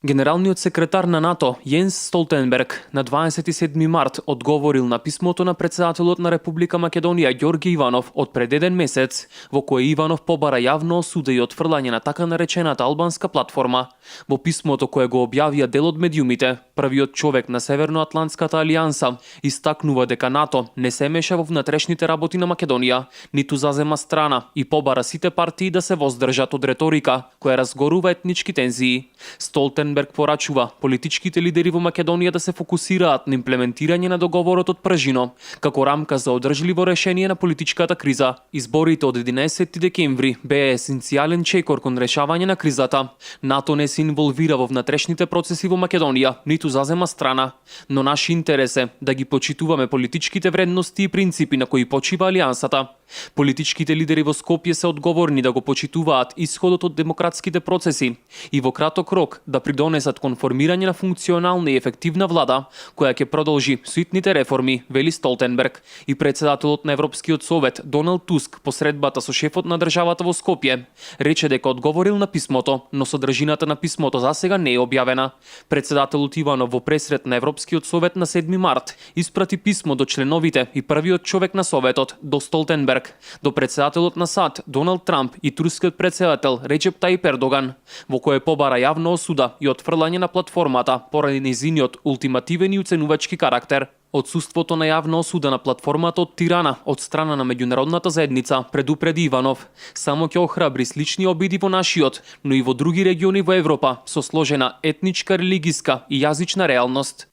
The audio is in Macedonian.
Генералниот секретар на НАТО Јенс Столтенберг на 27 март одговорил на писмото на председателот на Република Македонија Ѓорѓе Иванов од пред еден месец, во кое Иванов побара јавно осуда и отфрлање на така наречената албанска платформа. Во писмото кое го објавија дел од медиумите, првиот човек на Северноатлантската алијанса истакнува дека НАТО не се меша во внатрешните работи на Македонија, ниту зазема страна и побара сите партии да се воздржат од реторика која разгорува етнички тензии. Столтенберг порачува политичките лидери во Македонија да се фокусираат на имплементирање на договорот од Пржино, како рамка за одржливо решение на политичката криза. Изборите од 11 декември беа есенцијален чекор кон решавање на кризата. НАТО не се инволвира во внатрешните процеси во Македонија, ниту зазема страна, но наш интерес е да ги почитуваме политичките вредности и принципи на кои почива алијансата. Политичките лидери во Скопје се одговорни да го почитуваат исходот од демократските процеси и во краток рок да придонесат кон формирање на функционална и ефективна влада, која ќе продолжи ситните реформи, вели Столтенберг. И председателот на Европскиот совет Доналд Туск по средбата со шефот на државата во Скопје рече дека одговорил на писмото, но содржината на писмото засега не е објавена. Председателот Иванов во пресрет на Европскиот совет на 7 март испрати писмо до членовите и првиот човек на советот, до Столтенберг, до председателот на САД Доналд Трамп и турскиот председател Реџеп Тајип Ердоган, во кое побара јавно осуда и отфрлање на платформата поради нејзиниот ултимативен и уценувачки карактер. Отсуството на јавна осуда на платформата од Тирана од страна на меѓународната заедница, предупреди Иванов, само ќе охрабри слични обиди во нашиот, но и во други региони во Европа со сложена етничка, религиска и јазична реалност.